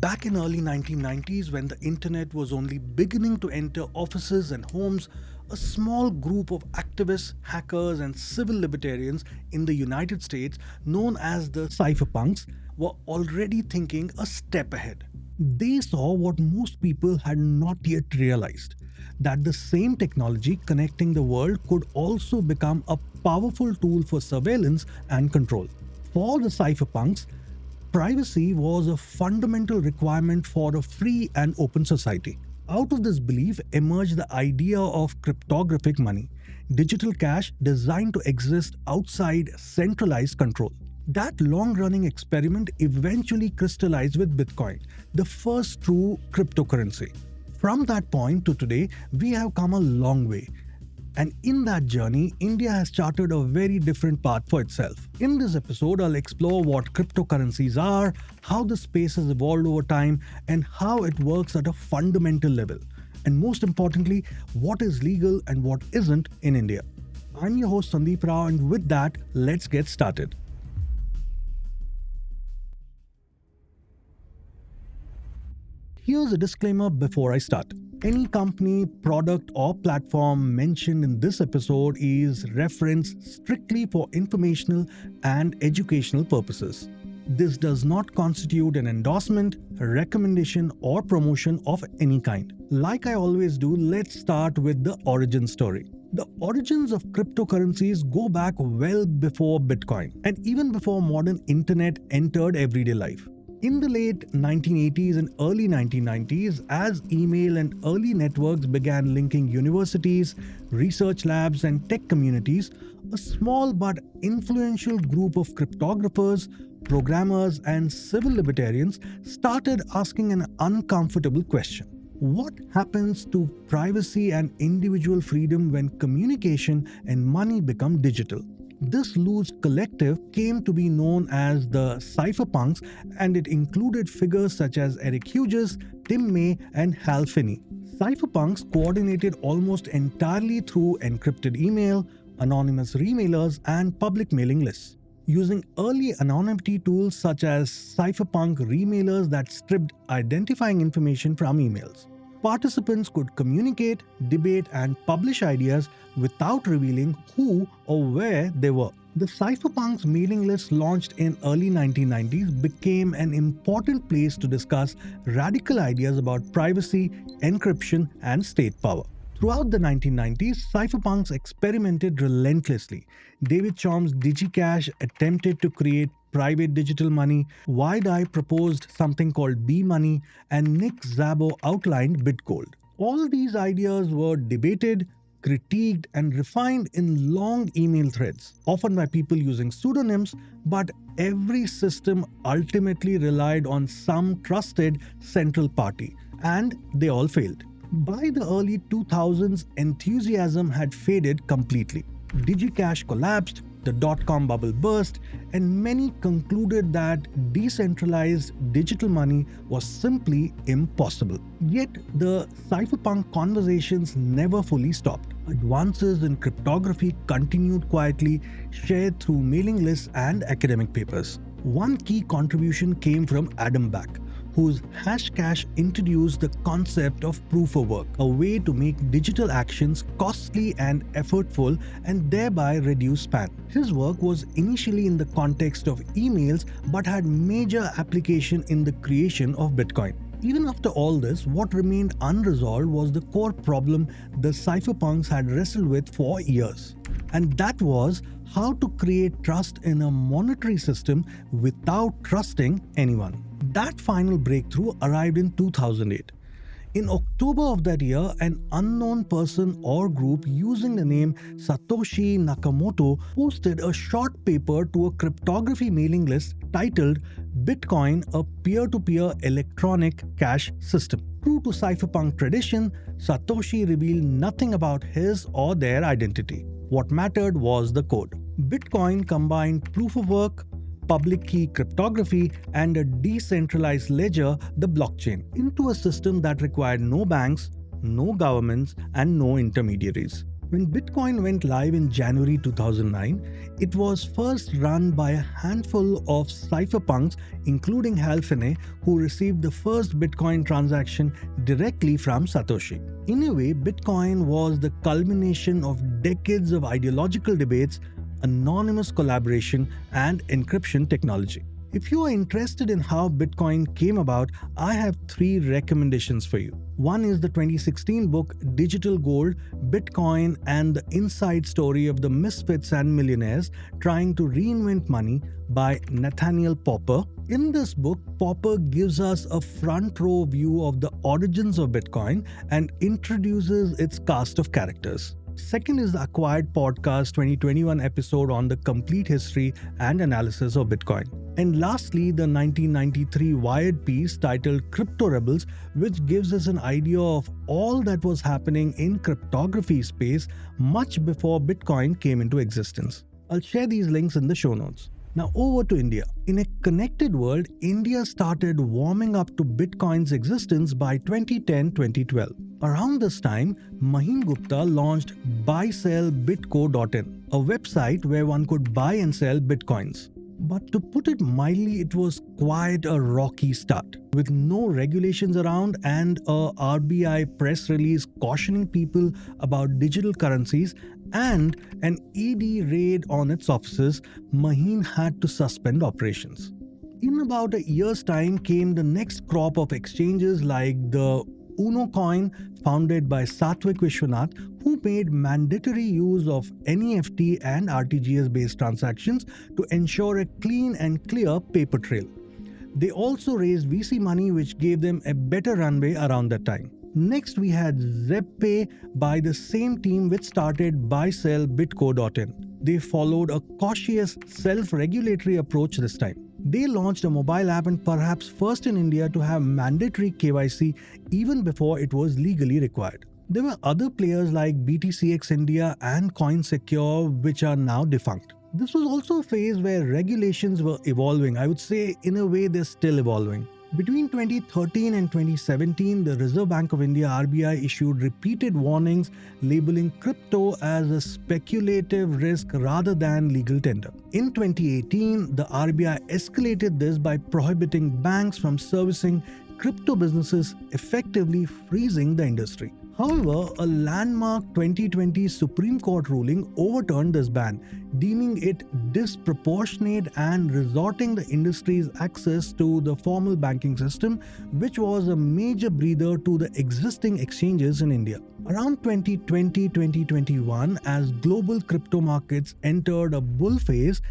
Back in early 1990s, when the internet was only beginning to enter offices and homes, a small group of activists, hackers, and civil libertarians in the United States, known as the Cypherpunks, were already thinking a step ahead. They saw what most people had not yet realized, that the same technology connecting the world could also become a powerful tool for surveillance and control. For the Cypherpunks, privacy was a fundamental requirement for a free and open society. Out of this belief emerged the idea of cryptographic money, digital cash designed to exist outside centralized control. That long-running experiment eventually crystallized with Bitcoin, the first true cryptocurrency. From that point to today, we have come a long way. And in that journey, India has charted a very different path for itself. In this episode, I'll explore what cryptocurrencies are, how the space has evolved over time, and how it works at a fundamental level. And most importantly, what is legal and what isn't in India. I'm your host Sandeep Rao, and with that, let's get started. Here's a disclaimer before I start. Any company, product, or platform mentioned in this episode is referenced strictly for informational and educational purposes. This does not constitute an endorsement, recommendation, or promotion of any kind. Like I always do, let's start with the origin story. The origins of cryptocurrencies go back well before Bitcoin and even before modern internet entered everyday life. In the late 1980s and early 1990s, as email and early networks began linking universities, research labs, and tech communities, a small but influential group of cryptographers, programmers, and civil libertarians started asking an uncomfortable question. What happens to privacy and individual freedom when communication and money become digital? This loose collective came to be known as the Cypherpunks, and it included figures such as Eric Hughes, Tim May, and Hal Finney. Cypherpunks coordinated almost entirely through encrypted email, anonymous remailers, and public mailing lists. Using early anonymity tools such as cypherpunk remailers that stripped identifying information from emails, participants could communicate, debate, and publish ideas without revealing who or where they were. The Cypherpunks mailing list, launched in early 1990s, became an important place to discuss radical ideas about privacy, encryption, and state power. Throughout the 1990s, cypherpunks experimented relentlessly. David Chaum's DigiCash attempted to create private digital money, Wide-Eye proposed something called B-Money, and Nick Szabo outlined Bitgold. All these ideas were debated, critiqued, and refined in long email threads, often by people using pseudonyms, but every system ultimately relied on some trusted central party, and they all failed. By the early 2000s, enthusiasm had faded completely. DigiCash collapsed, the dot-com bubble burst, and many concluded that decentralized digital money was simply impossible. Yet, the cypherpunk conversations never fully stopped. Advances in cryptography continued quietly, shared through mailing lists and academic papers. One key contribution came from Adam Back, whose Hashcash introduced the concept of proof of work, a way to make digital actions costly and effortful and thereby reduce span. His work was initially in the context of emails but had major application in the creation of Bitcoin. Even after all this, what remained unresolved was the core problem the cypherpunks had wrestled with for years. And that was how to create trust in a monetary system without trusting anyone. That final breakthrough arrived in 2008. In October of that year, an unknown person or group using the name Satoshi Nakamoto posted a short paper to a cryptography mailing list titled Bitcoin, a peer-to-peer electronic cash system. True to cypherpunk tradition, Satoshi revealed nothing about his or their identity. What mattered was the code. Bitcoin combined proof of work, public key cryptography, and a decentralized ledger, the blockchain, into a system that required no banks, no governments, and no intermediaries. When Bitcoin went live in January 2009, it was first run by a handful of cypherpunks, including Hal Finney, who received the first Bitcoin transaction directly from Satoshi. In a way, Bitcoin was the culmination of decades of ideological debates, anonymous collaboration, and encryption technology. If you are interested in how Bitcoin came about, I have 3 recommendations for you. One is the 2016 book Digital Gold, Bitcoin and the Inside Story of the Misfits and Millionaires Trying to Reinvent Money by Nathaniel Popper. In this book, Popper gives us a front row view of the origins of Bitcoin and introduces its cast of characters. Second is the Acquired Podcast 2021 episode on the complete history and analysis of Bitcoin. And lastly, the 1993 Wired piece titled Crypto Rebels, which gives us an idea of all that was happening in cryptography space much before Bitcoin came into existence. I'll share these links in the show notes. Now over to India. In a connected world, India started warming up to Bitcoin's existence by 2010-2012. Around this time, Maheen Gupta launched buysellbitco.in, a website where one could buy and sell Bitcoins. But to put it mildly, it was quite a rocky start. With no regulations around and a RBI press release cautioning people about digital currencies and an ED raid on its offices, Maheen had to suspend operations. In about a year's time came the next crop of exchanges like the Uno Coin, founded by Satwik Vishwanath, who made mandatory use of NEFT and RTGS-based transactions to ensure a clean and clear paper trail. They also raised VC money, which gave them a better runway around that time. Next, we had ZebPay by the same team which started buysellbitco.in. They followed a cautious, self-regulatory approach this time. They launched a mobile app and perhaps first in India to have mandatory KYC even before it was legally required. There were other players like BTCX India and CoinSecure, which are now defunct. This was also a phase where regulations were evolving. I would say in a way they're still evolving. Between 2013 and 2017, the Reserve Bank of India (RBI) issued repeated warnings labeling crypto as a speculative risk rather than legal tender. In 2018, the RBI escalated this by prohibiting banks from servicing crypto businesses, effectively freezing the industry. However, a landmark 2020 Supreme Court ruling overturned this ban, deeming it disproportionate and resorting the industry's access to the formal banking system, which was a major breather to the existing exchanges in India. Around 2020-2021, as global crypto markets entered a bull phase,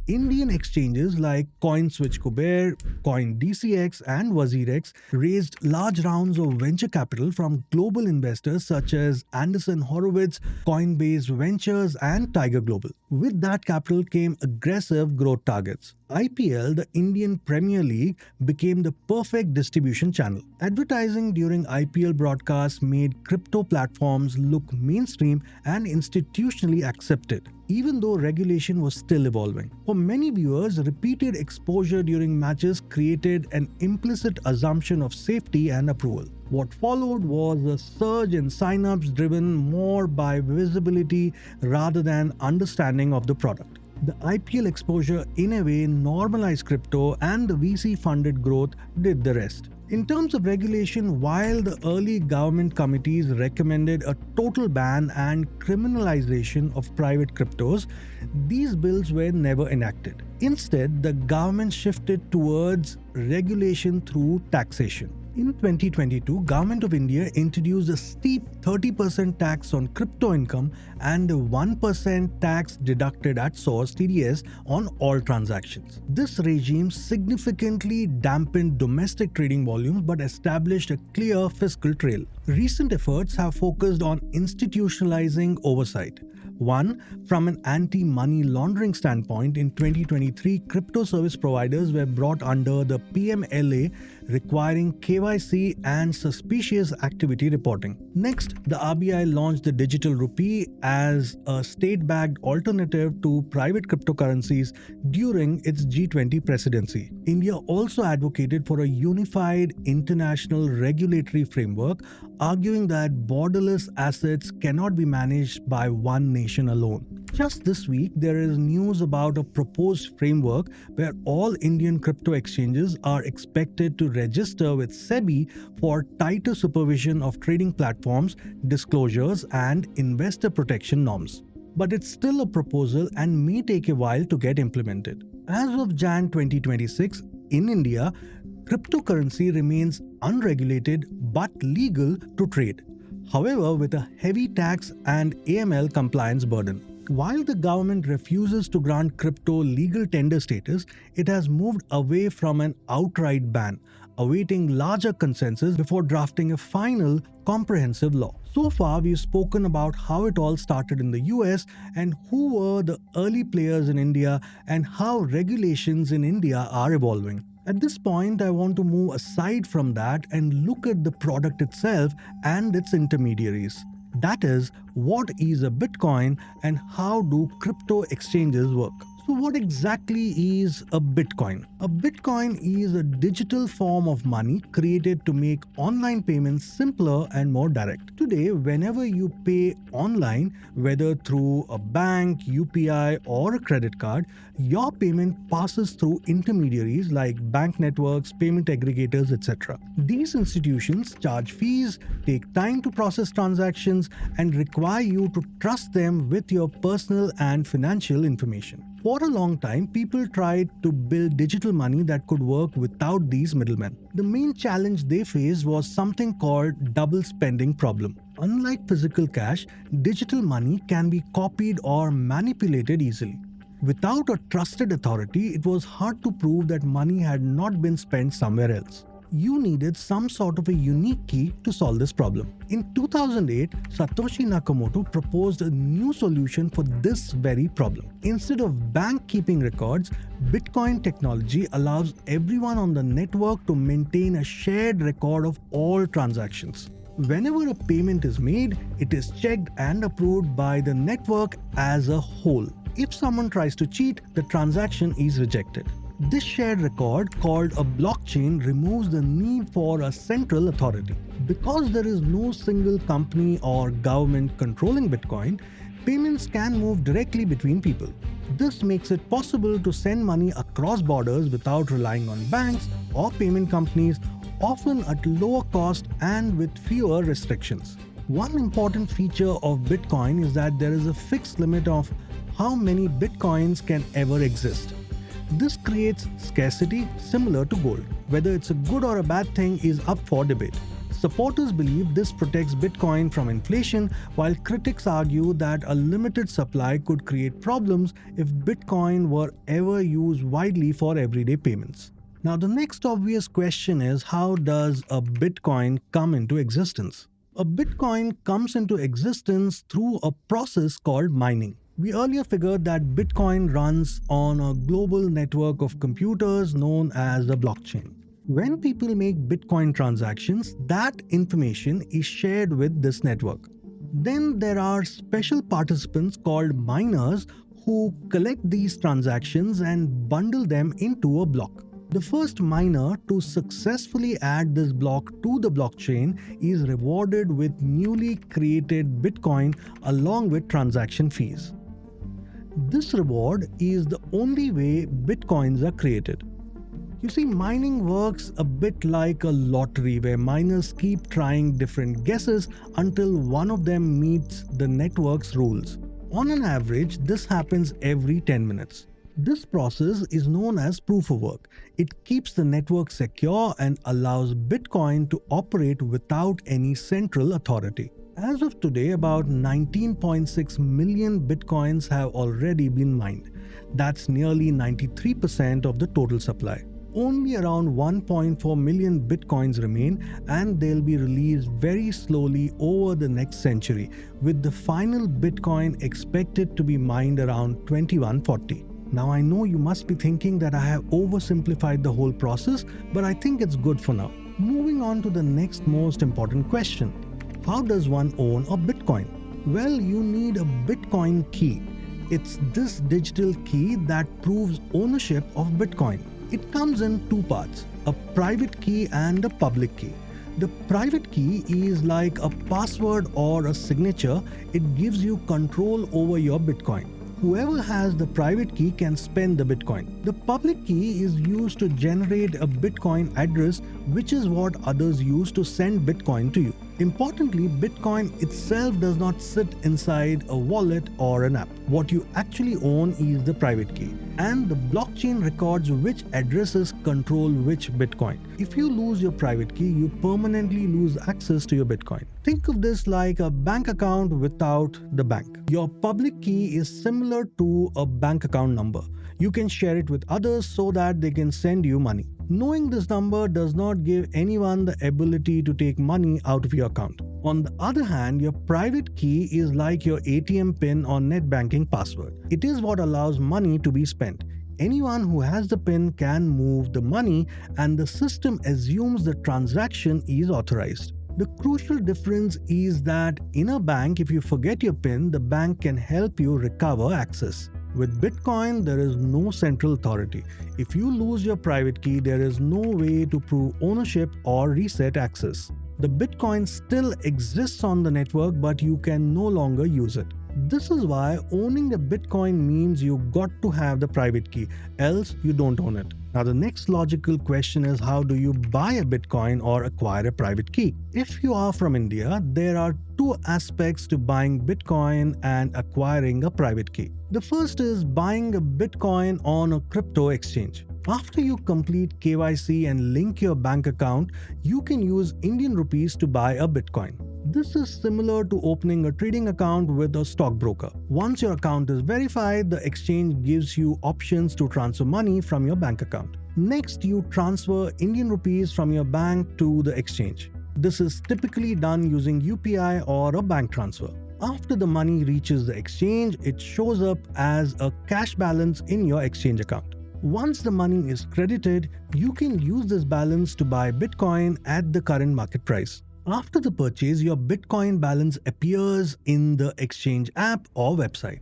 Indian exchanges like CoinSwitch-Kuber, CoinDCX and WazirX raised large rounds of venture capital from global investors such as Anderson Horowitz, Coinbase Ventures and Tiger Global. With that capital came aggressive growth targets. IPL, the Indian Premier League, became the perfect distribution channel. Advertising during IPL broadcasts made crypto platforms look mainstream and institutionally accepted, even though regulation was still evolving. For many viewers, repeated exposure during matches created an implicit assumption of safety and approval. What followed was a surge in signups driven more by visibility rather than understanding of the product. The IPL exposure in a way normalized crypto, and the VC-funded growth did the rest. In terms of regulation, while the early government committees recommended a total ban and criminalization of private cryptos, these bills were never enacted. Instead, the government shifted towards regulation through taxation. In 2022, Government of India introduced a steep 30% tax on crypto income and a 1% tax deducted at source (TDS) on all transactions. This regime significantly dampened domestic trading volumes but established a clear fiscal trail. Recent efforts have focused on institutionalizing oversight. One, from an anti-money laundering standpoint, in 2023, crypto service providers were brought under the PMLA, requiring KYC and suspicious activity reporting. Next, the RBI launched the digital rupee as a state-backed alternative to private cryptocurrencies during its G20 presidency. India also advocated for a unified international regulatory framework, arguing that borderless assets cannot be managed by one nation alone. Just this week, there is news about a proposed framework where all Indian crypto exchanges are expected to register with SEBI for tighter supervision of trading platforms, disclosures, and investor protection norms. But it's still a proposal and may take a while to get implemented. As of Jan 2026, in India, cryptocurrency remains unregulated but legal to trade, however, with a heavy tax and AML compliance burden. While the government refuses to grant crypto legal tender status, it has moved away from an outright ban, awaiting larger consensus before drafting a final, comprehensive law. So far, we've spoken about how it all started in the US and who were the early players in India and how regulations in India are evolving. At this point, I want to move aside from that and look at the product itself and its intermediaries. That is, what is a Bitcoin and how do crypto exchanges work? So what exactly is a Bitcoin? A Bitcoin is a digital form of money created to make online payments simpler and more direct. Today, whenever you pay online, whether through a bank, UPI, or a credit card, your payment passes through intermediaries like bank networks, payment aggregators, etc. These institutions charge fees, take time to process transactions, and require you to trust them with your personal and financial information. For a long time, people tried to build digital money that could work without these middlemen. The main challenge they faced was something called double spending problem. Unlike physical cash, digital money can be copied or manipulated easily. Without a trusted authority, it was hard to prove that money had not been spent somewhere else. You needed some sort of a unique key to solve this problem. In 2008, Satoshi Nakamoto proposed a new solution for this very problem. Instead of bank keeping records, Bitcoin technology allows everyone on the network to maintain a shared record of all transactions. Whenever a payment is made, it is checked and approved by the network as a whole. If someone tries to cheat, the transaction is rejected. This shared record, called a blockchain, removes the need for a central authority. Because there is no single company or government controlling Bitcoin, payments can move directly between people. This makes it possible to send money across borders without relying on banks or payment companies, often at lower cost and with fewer restrictions. One important feature of Bitcoin is that there is a fixed limit of how many Bitcoins can ever exist. This creates scarcity similar to gold. Whether it's a good or a bad thing is up for debate. Supporters believe this protects Bitcoin from inflation, while critics argue that a limited supply could create problems if Bitcoin were ever used widely for everyday payments. Now, the next obvious question is, how does a Bitcoin come into existence? A Bitcoin comes into existence through a process called mining. We earlier figured that Bitcoin runs on a global network of computers known as the blockchain. When people make Bitcoin transactions, that information is shared with this network. Then there are special participants called miners who collect these transactions and bundle them into a block. The first miner to successfully add this block to the blockchain is rewarded with newly created Bitcoin along with transaction fees. This reward is the only way Bitcoins are created. You see, mining works a bit like a lottery where miners keep trying different guesses until one of them meets the network's rules. On an average, this happens every 10 minutes. This process is known as proof of work. It keeps the network secure and allows Bitcoin to operate without any central authority. As of today, about 19.6 million Bitcoins have already been mined. That's nearly 93% of the total supply. Only around 1.4 million Bitcoins remain, and they'll be released very slowly over the next century, with the final Bitcoin expected to be mined around 2140. Now, I know you must be thinking that I have oversimplified the whole process, but I think it's good for now. Moving on to the next most important question. How does one own a Bitcoin? Well, you need a Bitcoin key. It's this digital key that proves ownership of Bitcoin. It comes in two parts, a private key and a public key. The private key is like a password or a signature. It gives you control over your Bitcoin. Whoever has the private key can spend the Bitcoin. The public key is used to generate a Bitcoin address, which is what others use to send Bitcoin to you. Importantly, Bitcoin itself does not sit inside a wallet or an app. What you actually own is the private key, and the blockchain records which addresses control which Bitcoin. If you lose your private key, you permanently lose access to your Bitcoin. Think of this like a bank account without the bank. Your public key is similar to a bank account number. You can share it with others so that they can send you money. Knowing this number does not give anyone the ability to take money out of your account. On the other hand, your private key is like your ATM PIN or net banking password. It is what allows money to be spent. Anyone who has the PIN can move the money, and the system assumes the transaction is authorized. The crucial difference is that in a bank, if you forget your PIN, the bank can help you recover access. With Bitcoin, there is no central authority. If you lose your private key, there is no way to prove ownership or reset access. The Bitcoin still exists on the network, but you can no longer use it. This is why owning a Bitcoin means you got to have the private key, else you don't own it. Now the next logical question is, how do you buy a Bitcoin or acquire a private key? If you are from India, there are two aspects to buying Bitcoin and acquiring a private key. The first is buying a Bitcoin on a crypto exchange. After you complete KYC and link your bank account, you can use Indian rupees to buy a Bitcoin. This is similar to opening a trading account with a stockbroker. Once your account is verified, the exchange gives you options to transfer money from your bank account. Next, you transfer Indian rupees from your bank to the exchange. This is typically done using UPI or a bank transfer. After the money reaches the exchange, it shows up as a cash balance in your exchange account. Once the money is credited, you can use this balance to buy Bitcoin at the current market price. After the purchase, your Bitcoin balance appears in the exchange app or website.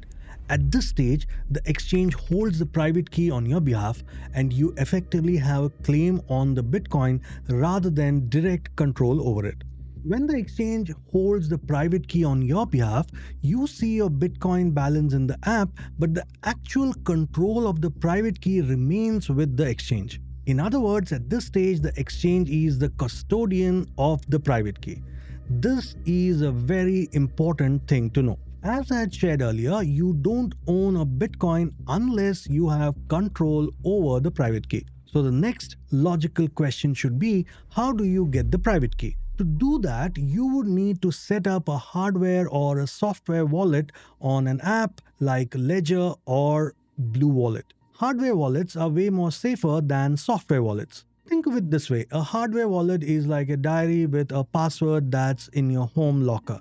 At this stage, the exchange holds the private key on your behalf, and you effectively have a claim on the Bitcoin rather than direct control over it. When the exchange holds the private key on your behalf, you see your Bitcoin balance in the app, but the actual control of the private key remains with the exchange. In other words, at this stage, the exchange is the custodian of the private key. This is a very important thing to know. As I had shared earlier, you don't own a Bitcoin unless you have control over the private key. So the next logical question should be, how do you get the private key? To do that, you would need to set up a hardware or a software wallet on an app like Ledger or Blue Wallet. Hardware wallets are way more safer than software wallets. Think of it this way, a hardware wallet is like a diary with a password that's in your home locker.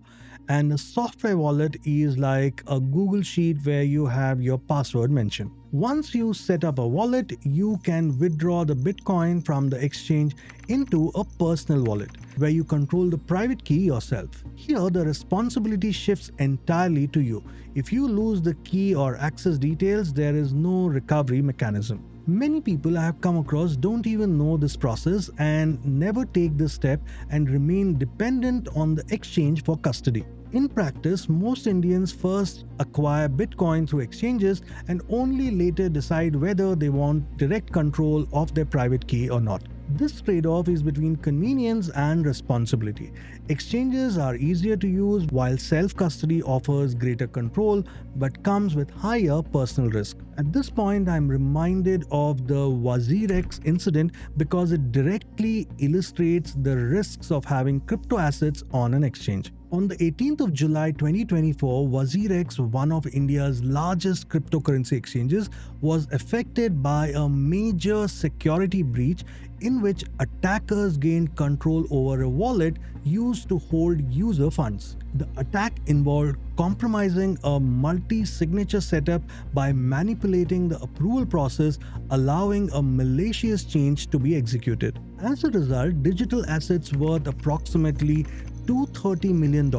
And a software wallet is like a Google Sheet where you have your password mentioned. Once you set up a wallet, you can withdraw the Bitcoin from the exchange into a personal wallet, where you control the private key yourself. Here, the responsibility shifts entirely to you. If you lose the key or access details, there is no recovery mechanism. Many people I have come across don't even know this process and never take this step and remain dependent on the exchange for custody. In practice, most Indians first acquire Bitcoin through exchanges and only later decide whether they want direct control of their private key or not. This trade-off is between convenience and responsibility. Exchanges are easier to use while self-custody offers greater control but comes with higher personal risk. At this point, I'm reminded of the WazirX incident because it directly illustrates the risks of having crypto assets on an exchange. On the 18th of July 2024, WazirX, one of India's largest cryptocurrency exchanges, was affected by a major security breach in which attackers gained control over a wallet used to hold user funds. The attack involved compromising a multi-signature setup by manipulating the approval process, allowing a malicious change to be executed. As a result, digital assets worth approximately $230 million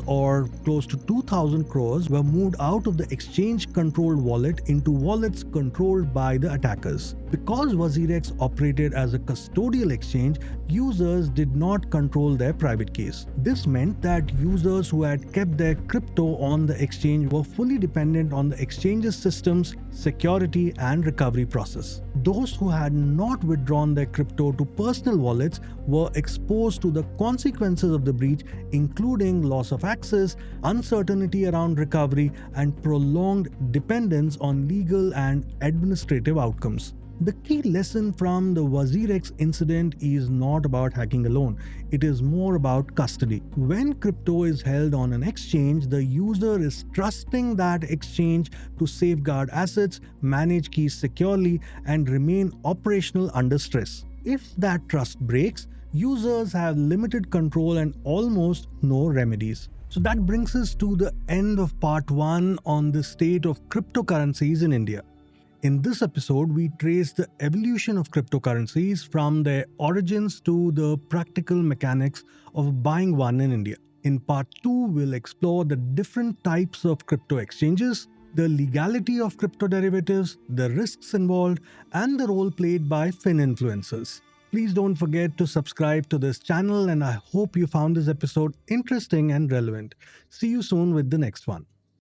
or close to 2,000 crores were moved out of the exchange-controlled wallet into wallets controlled by the attackers. Because WazirX operated as a custodial exchange, users did not control their private keys. This meant that users who had kept their crypto on the exchange were fully dependent on the exchange's systems, security, and recovery process. Those who had not withdrawn their crypto to personal wallets were exposed to the consequences of the breach, including loss of access, uncertainty around recovery, and prolonged dependence on legal and administrative outcomes. The key lesson from the WazirX incident is not about hacking alone, it is more about custody. When crypto is held on an exchange, the user is trusting that exchange to safeguard assets, manage keys securely, and remain operational under stress. If that trust breaks, users have limited control and almost no remedies. So that brings us to the end of part 1 on the state of cryptocurrencies in India. In this episode, we trace the evolution of cryptocurrencies from their origins to the practical mechanics of buying one in India. In part 2, we'll explore the different types of crypto exchanges, the legality of crypto derivatives, the risks involved, and the role played by fin influencers. Please don't forget to subscribe to this channel, and I hope you found this episode interesting and relevant. See you soon with the next one.